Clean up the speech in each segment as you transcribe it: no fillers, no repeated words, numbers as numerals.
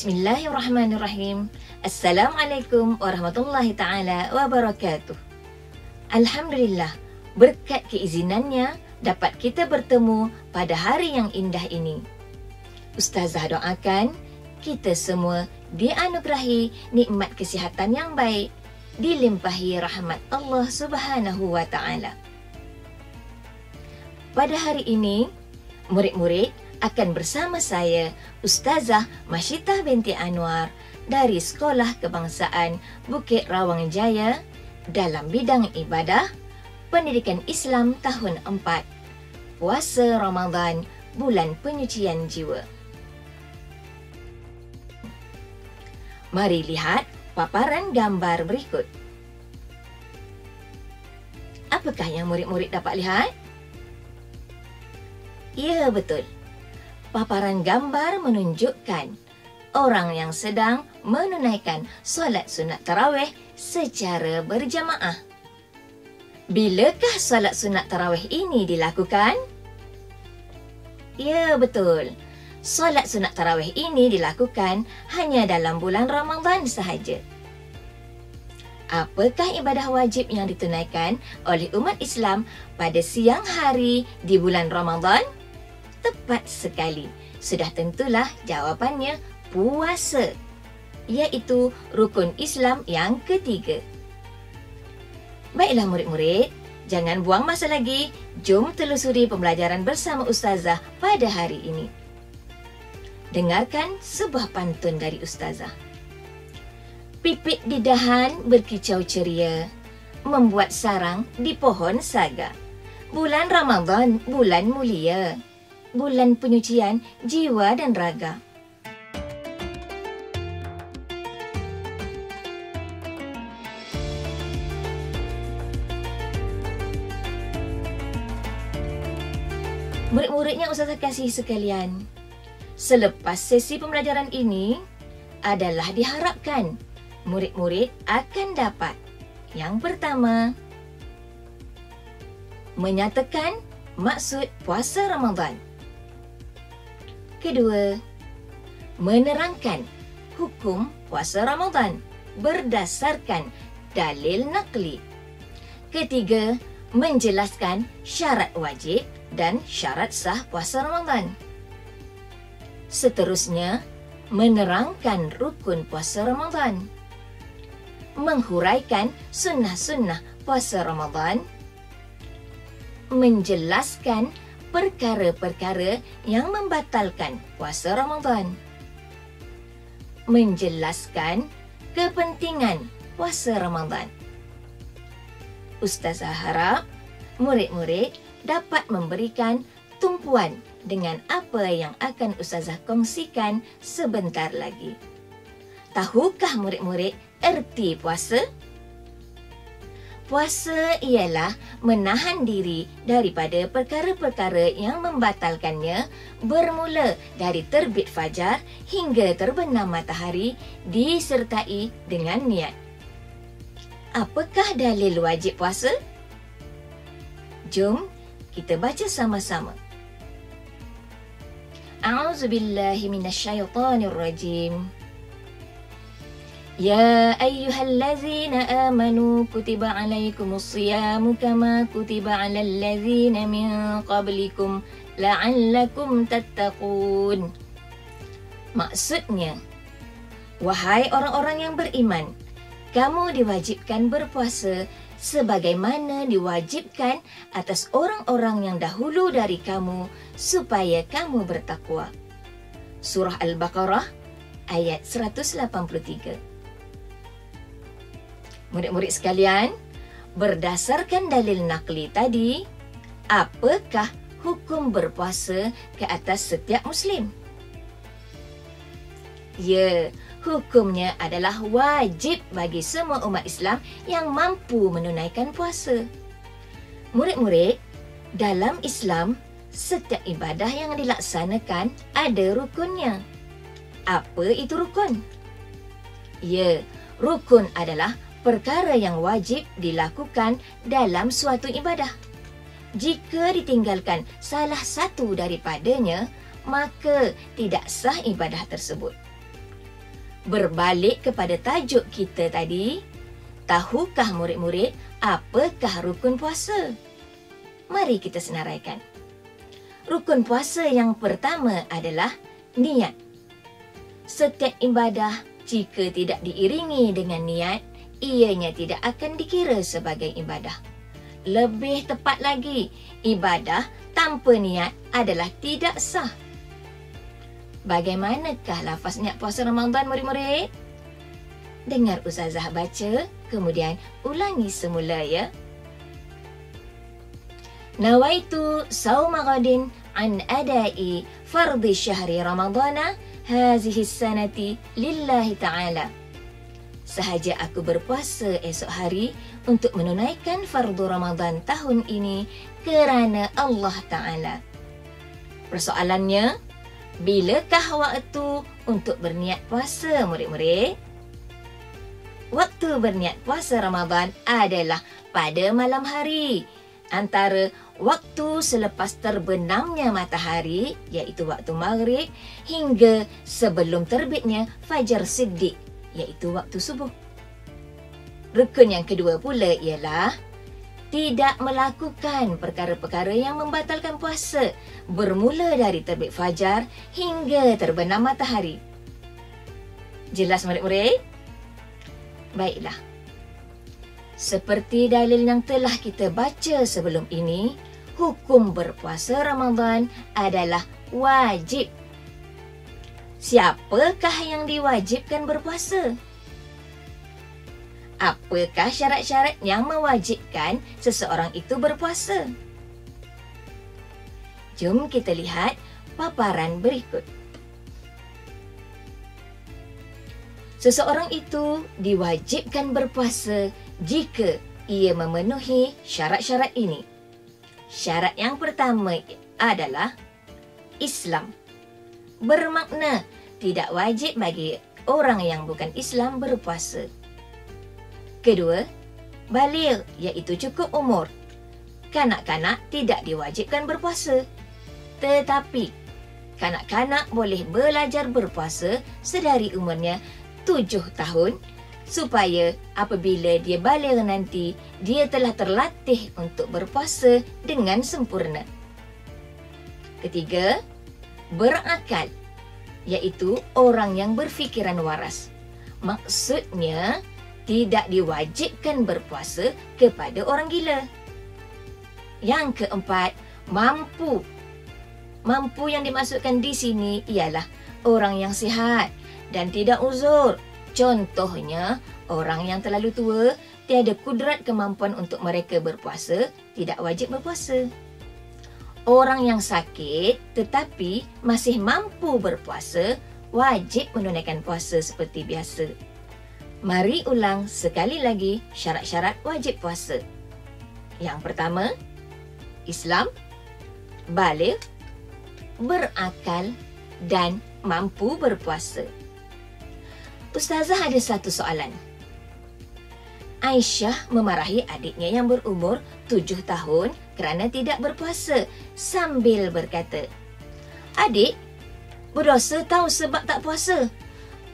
Bismillahirrahmanirrahim. Assalamualaikum warahmatullahi ta'ala wabarakatuh. Alhamdulillah, berkat keizinannya dapat kita bertemu pada hari yang indah ini. Ustazah doakan kita semua dianugerahi nikmat kesihatan yang baik, dilimpahi rahmat Allah Subhanahu wa ta'ala. Pada hari ini, murid-murid akan bersama saya, Ustazah Masyitah binti Anwar dari Sekolah Kebangsaan Bukit Rawang Jaya dalam bidang ibadah Pendidikan Islam tahun 4, Puasa Ramadan, Bulan Penyucian Jiwa. Mari lihat paparan gambar berikut. Apakah yang murid-murid dapat lihat? Ya, betul. Paparan gambar menunjukkan orang yang sedang menunaikan solat sunat tarawih secara berjamaah. Bilakah solat sunat tarawih ini dilakukan? Ya, betul. Solat sunat tarawih ini dilakukan hanya dalam bulan Ramadan sahaja. Apakah ibadah wajib yang ditunaikan oleh umat Islam pada siang hari di bulan Ramadan? Tepat sekali. Sudah tentulah jawapannya puasa, iaitu rukun Islam yang ketiga. Baiklah murid-murid, jangan buang masa lagi. Jom telusuri pembelajaran bersama Ustazah pada hari ini. Dengarkan sebuah pantun dari Ustazah. Pipit di dahan berkicau ceria, membuat sarang di pohon saga. Bulan Ramadan, bulan mulia, bulan penyucian jiwa dan raga. Murid-muridnya Ustazah kasih sekalian, selepas sesi pembelajaran ini adalah diharapkan murid-murid akan dapat yang pertama, menyatakan maksud puasa Ramadan. Kedua, menerangkan hukum puasa Ramadan berdasarkan dalil naqli. Ketiga, menjelaskan syarat wajib dan syarat sah puasa Ramadan. Seterusnya, menerangkan rukun puasa Ramadan, menghuraikan sunnah-sunnah puasa Ramadan, menjelaskan perkara-perkara yang membatalkan puasa Ramadan, menjelaskan kepentingan puasa Ramadan. Ustazah harap murid-murid dapat memberikan tumpuan dengan apa yang akan Ustazah kongsikan sebentar lagi. Tahukah murid-murid erti puasa? Puasa ialah menahan diri daripada perkara-perkara yang membatalkannya bermula dari terbit fajar hingga terbenam matahari disertai dengan niat. Apakah dalil wajib puasa? Jom kita baca sama-sama. A'udzubillahi minasyaitonirrajim. Ya ayyuhallazina amanu kutiba alaikumus siyamu kama kutiba alal ladzina min qablikum la'allakum tattaqun. Maksudnya, wahai orang-orang yang beriman, kamu diwajibkan berpuasa sebagaimana diwajibkan atas orang-orang yang dahulu dari kamu supaya kamu bertakwa. Surah Al-Baqarah ayat 183. Murid-murid sekalian, berdasarkan dalil naqli tadi, apakah hukum berpuasa ke atas setiap Muslim? Ya, hukumnya adalah wajib bagi semua umat Islam yang mampu menunaikan puasa. Murid-murid, dalam Islam, setiap ibadah yang dilaksanakan ada rukunnya. Apa itu rukun? Ya, rukun adalah perkara yang wajib dilakukan dalam suatu ibadah. Jika ditinggalkan salah satu daripadanya, maka tidak sah ibadah tersebut. Berbalik kepada tajuk kita tadi, tahukah murid-murid apakah rukun puasa? Mari kita senaraikan. Rukun puasa yang pertama adalah niat. Setiap ibadah jika tidak diiringi dengan niat, ianya tidak akan dikira sebagai ibadah. Lebih tepat lagi, ibadah tanpa niat adalah tidak sah. Bagaimanakah lafaz niat puasa Ramadan, murid-murid? Dengar Ustazah baca, kemudian ulangi semula ya. Nawaitu sawma ghadin an adai fardhi syahri Ramadana hazihi sanati lillahi ta'ala. Sahaja aku berpuasa esok hari untuk menunaikan fardu Ramadan tahun ini kerana Allah Ta'ala. Persoalannya, bilakah waktu untuk berniat puasa, murid-murid? Waktu berniat puasa Ramadan adalah pada malam hari, antara waktu selepas terbenamnya matahari, iaitu waktu maghrib, hingga sebelum terbitnya fajar siddiq, iaitu waktu subuh. Rukun yang kedua pula ialah tidak melakukan perkara-perkara yang membatalkan puasa bermula dari terbit fajar hingga terbenam matahari. Jelas, murid-murid? Baiklah. Seperti dalil yang telah kita baca sebelum ini, hukum berpuasa Ramadan adalah wajib. Siapakah yang diwajibkan berpuasa? Apakah syarat-syarat yang mewajibkan seseorang itu berpuasa? Jom kita lihat paparan berikut. Seseorang itu diwajibkan berpuasa jika ia memenuhi syarat-syarat ini. Syarat yang pertama adalah Islam. Bermakna tidak wajib bagi orang yang bukan Islam berpuasa. Kedua, baligh, iaitu cukup umur. Kanak-kanak tidak diwajibkan berpuasa. Tetapi, kanak-kanak boleh belajar berpuasa sedari umurnya 7 tahun supaya apabila dia baligh nanti, dia telah terlatih untuk berpuasa dengan sempurna. Ketiga, berakal, iaitu orang yang berfikiran waras. Maksudnya, tidak diwajibkan berpuasa kepada orang gila. Yang keempat, mampu. Mampu yang dimaksudkan di sini ialah orang yang sihat dan tidak uzur. Contohnya, orang yang terlalu tua, tiada kudrat kemampuan untuk mereka berpuasa, tidak wajib berpuasa. Orang yang sakit tetapi masih mampu berpuasa, wajib menunaikan puasa seperti biasa. Mari ulang sekali lagi syarat-syarat wajib puasa. Yang pertama, Islam, baligh, berakal dan mampu berpuasa. Ustazah ada satu soalan. Aisyah memarahi adiknya yang berumur 7 tahun kerana tidak berpuasa sambil berkata, "Adik, berdosa tahu sebab tak puasa.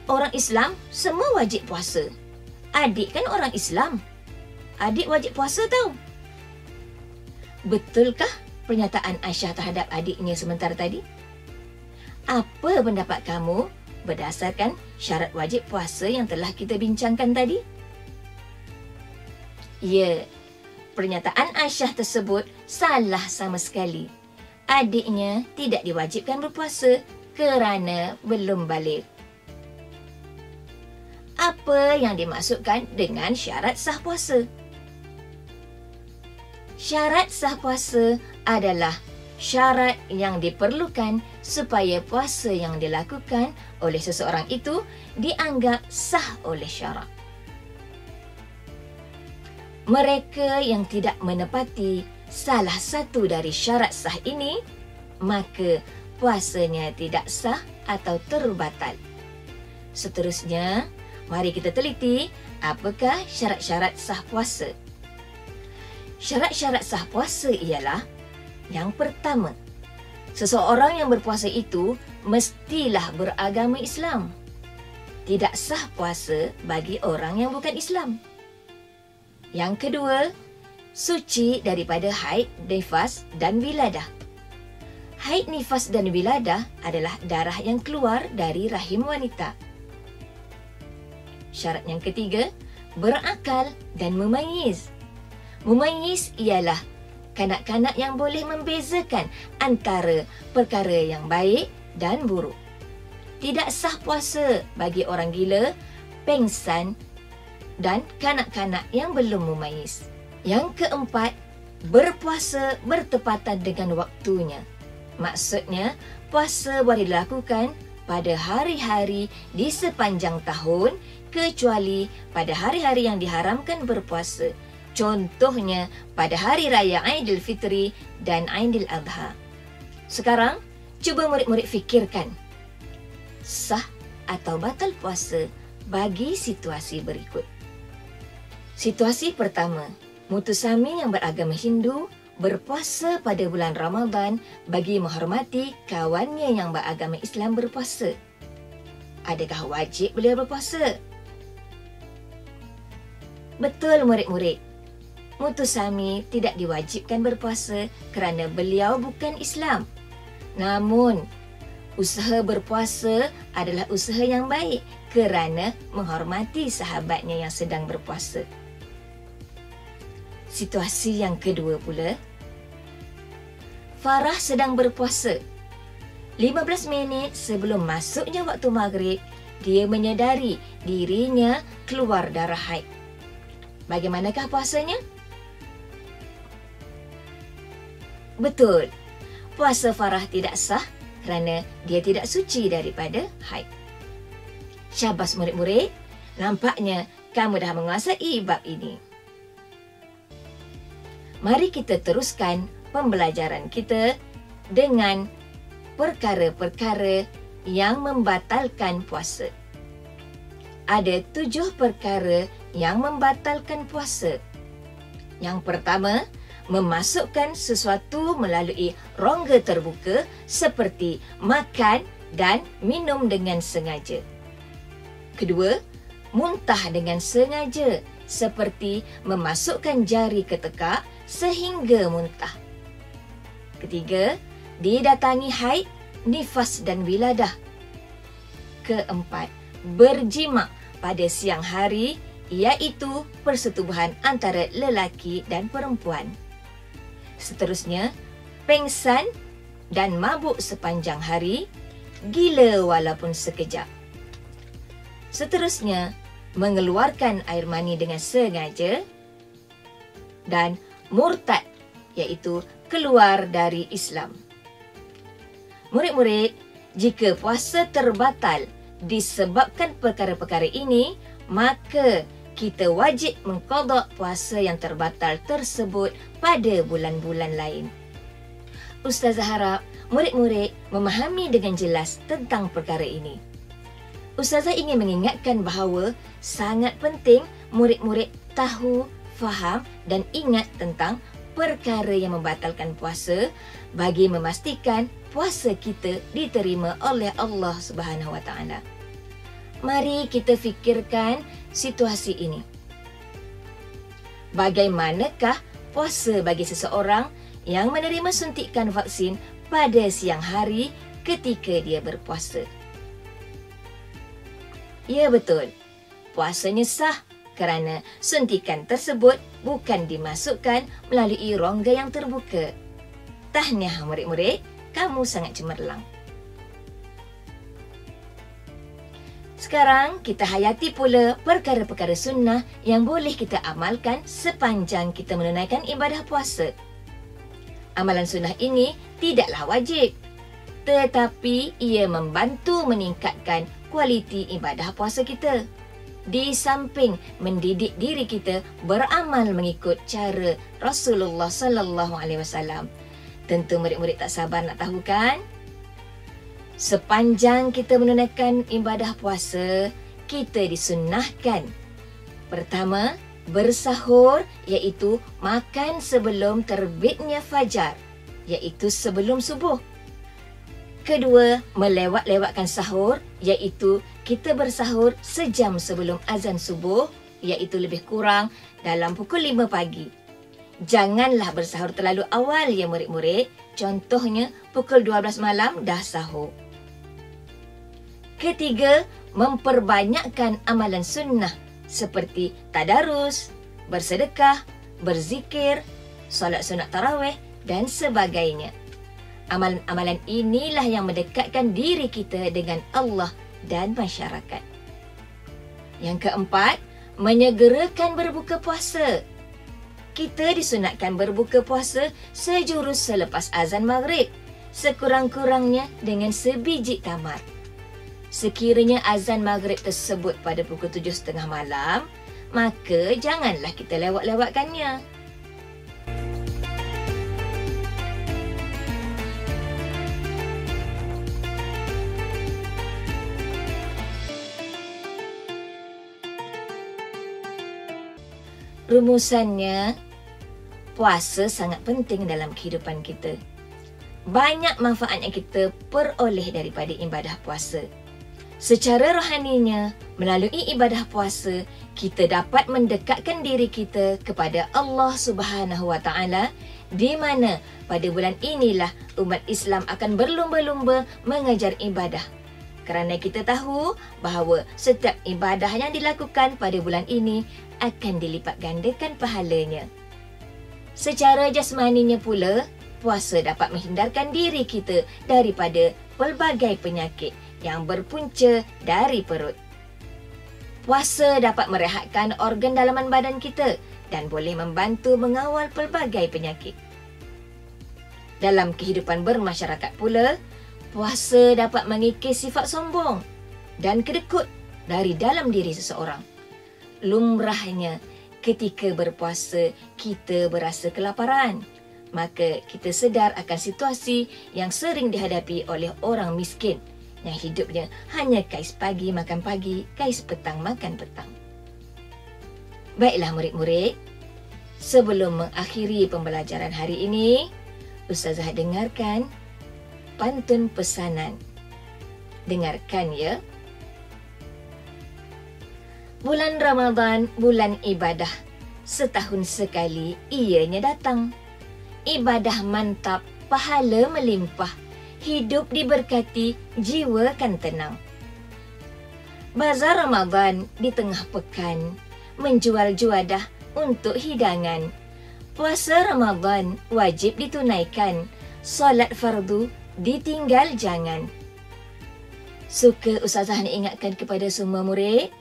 Orang Islam semua wajib puasa. Adik kan orang Islam. Adik wajib puasa tahu." Betulkah pernyataan Aisyah terhadap adiknya sementara tadi? Apa pendapat kamu berdasarkan syarat wajib puasa yang telah kita bincangkan tadi? Ya, pernyataan Aisyah tersebut salah sama sekali. Adiknya tidak diwajibkan berpuasa kerana belum baligh. Apa yang dimaksudkan dengan syarat sah puasa? Syarat sah puasa adalah syarat yang diperlukan supaya puasa yang dilakukan oleh seseorang itu dianggap sah oleh syarak. Mereka yang tidak menepati salah satu dari syarat sah ini, maka puasanya tidak sah atau terbatal. Seterusnya, mari kita teliti apakah syarat-syarat sah puasa. Syarat-syarat sah puasa ialah, yang pertama, seseorang yang berpuasa itu mestilah beragama Islam. tidak sah puasa bagi orang yang bukan Islam. Yang kedua, suci daripada haid, nifas dan wiladah. Haid, nifas dan wiladah adalah darah yang keluar dari rahim wanita. Syarat yang ketiga, berakal dan memayyiz. Memayyiz ialah kanak-kanak yang boleh membezakan antara perkara yang baik dan buruk. Tidak sah puasa bagi orang gila, pengsan dan kanak-kanak yang belum memayyiz. Yang keempat, berpuasa bertepatan dengan waktunya. Maksudnya, puasa boleh dilakukan pada hari-hari di sepanjang tahun kecuali pada hari-hari yang diharamkan berpuasa. Contohnya pada hari raya Aidilfitri dan Aidil Adha. Sekarang, cuba murid-murid fikirkan sah atau batal puasa bagi situasi berikut. Situasi pertama, Mutusami yang beragama Hindu berpuasa pada bulan Ramadan bagi menghormati kawannya yang beragama Islam berpuasa. Adakah wajib beliau berpuasa? Betul murid-murid. Mutusami tidak diwajibkan berpuasa kerana beliau bukan Islam. Namun, usaha berpuasa adalah usaha yang baik kerana menghormati sahabatnya yang sedang berpuasa. Situasi yang kedua pula, Farah sedang berpuasa. 15 minit sebelum masuknya waktu maghrib, dia menyedari dirinya keluar darah haid. Bagaimanakah puasanya? Betul, puasa Farah tidak sah kerana dia tidak suci daripada haid. Syabas murid-murid, nampaknya kamu dah menguasai bab ini. Mari kita teruskan pembelajaran kita dengan perkara-perkara yang membatalkan puasa. Ada 7 perkara yang membatalkan puasa. Yang pertama, memasukkan sesuatu melalui rongga terbuka seperti makan dan minum dengan sengaja. Kedua, muntah dengan sengaja seperti memasukkan jari ke tekak sehingga muntah. Ketiga, didatangi haid, nifas dan wiladah. Keempat, berjima pada siang hari iaitu persetubuhan antara lelaki dan perempuan. Seterusnya, pengsan dan mabuk sepanjang hari, gila walaupun sekejap. Seterusnya, mengeluarkan air mani dengan sengaja dan murtad iaitu keluar dari Islam. Murid-murid, jika puasa terbatal disebabkan perkara-perkara ini, maka kita wajib mengqada puasa yang terbatal tersebut pada bulan-bulan lain. Ustazah harap murid-murid memahami dengan jelas tentang perkara ini. Ustazah ingin mengingatkan bahawa sangat penting murid-murid tahu, faham dan ingat tentang perkara yang membatalkan puasa bagi memastikan puasa kita diterima oleh Allah Subhanahu Wa Taala. Mari kita fikirkan situasi ini. Bagaimanakah puasa bagi seseorang yang menerima suntikan vaksin pada siang hari ketika dia berpuasa? Ya betul, puasanya sah kerana suntikan tersebut bukan dimasukkan melalui rongga yang terbuka. Tahniah murid-murid, kamu sangat cemerlang. Sekarang kita hayati pula perkara-perkara sunnah yang boleh kita amalkan sepanjang kita menunaikan ibadah puasa. Amalan sunnah ini tidaklah wajib, tetapi ia membantu meningkatkan kualiti ibadah puasa kita. Di samping mendidik diri kita beramal mengikut cara Rasulullah sallallahu alaihi wasallam. Tentu murid-murid tak sabar nak tahu kan? Sepanjang kita menunaikan ibadah puasa, kita disunnahkan. Pertama, bersahur iaitu makan sebelum terbitnya fajar, iaitu sebelum subuh. Kedua, melewat-lewatkan sahur iaitu kita bersahur sejam sebelum azan subuh, iaitu lebih kurang dalam pukul 5 pagi. Janganlah bersahur terlalu awal ya murid-murid. Contohnya pukul 12 malam dah sahur. Ketiga, memperbanyakkan amalan sunnah seperti tadarus, bersedekah, berzikir, solat sunat tarawih dan sebagainya. Amalan-amalan inilah yang mendekatkan diri kita dengan Allah dan masyarakat. Yang keempat, menyegerakan berbuka puasa. Kita disunatkan berbuka puasa sejurus selepas azan maghrib, sekurang-kurangnya dengan sebiji tamar. Sekiranya azan maghrib tersebut pada pukul 7.30 malam, maka janganlah kita lewat-lewatkannya. Rumusannya, puasa sangat penting dalam kehidupan kita. Banyak manfaat yang kita peroleh daripada ibadah puasa. Secara rohaninya, melalui ibadah puasa, kita dapat mendekatkan diri kita kepada Allah Subhanahu Wa Taala, di mana pada bulan inilah umat Islam akan berlumba-lumba mengejar ibadah. Kerana kita tahu bahawa setiap ibadah yang dilakukan pada bulan ini akan dilipat gandakan pahalanya. Secara jasmaninya pula, puasa dapat menghindarkan diri kita daripada pelbagai penyakit yang berpunca dari perut. Puasa dapat merehatkan organ dalaman badan kita dan boleh membantu mengawal pelbagai penyakit. Dalam kehidupan bermasyarakat pula, puasa dapat mengikis sifat sombong dan kedekut dari dalam diri seseorang. Lumrahnya, ketika berpuasa, kita berasa kelaparan. Maka kita sedar akan situasi yang sering dihadapi oleh orang miskin yang hidupnya hanya kais pagi makan pagi, kais petang makan petang. Baiklah murid-murid, sebelum mengakhiri pembelajaran hari ini, Ustazah dengarkan pantun pesanan. Dengarkan ya. Bulan Ramadan, bulan ibadah. Setahun sekali ianya datang. Ibadah mantap, pahala melimpah. Hidup diberkati, jiwa kan tenang. Bazar Ramadan di tengah pekan, menjual juadah untuk hidangan. Puasa Ramadan wajib ditunaikan, solat fardu ditinggal jangan. Suka Ustazah nak ingatkan kepada semua murid,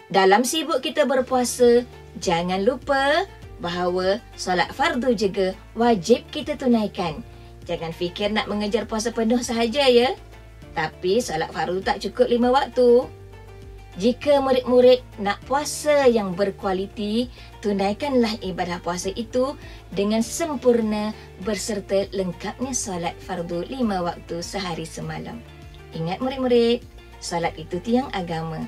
dalam sibuk kita berpuasa, jangan lupa bahawa solat fardu juga wajib kita tunaikan. Jangan fikir nak mengejar puasa penuh sahaja ya. Tapi solat fardu tak cukup 5 waktu. Jika murid-murid nak puasa yang berkualiti, tunaikanlah ibadah puasa itu dengan sempurna berserta lengkapnya solat fardu 5 waktu sehari semalam. Ingat murid-murid, solat itu tiang agama.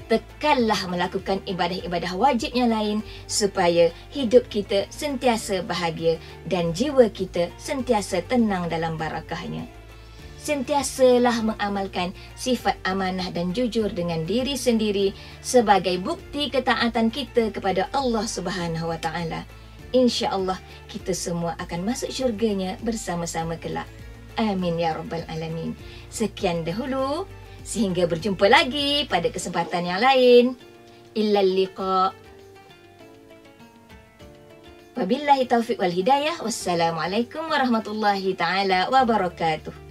Tekanlah melakukan ibadah-ibadah wajib yang lain supaya hidup kita sentiasa bahagia dan jiwa kita sentiasa tenang dalam barakahnya. Sentiasalah mengamalkan sifat amanah dan jujur dengan diri sendiri sebagai bukti ketaatan kita kepada Allah Subhanahu Wa Taala. Insya-Allah kita semua akan masuk syurganya bersama-sama kelak. Amin ya rabbal alamin. Sekian dahulu. Sehingga berjumpa lagi pada kesempatan yang lain. Illal liqa. Wabillahi taufiq wal hidayah. Wassalamualaikum warahmatullahi taala wabarakatuh.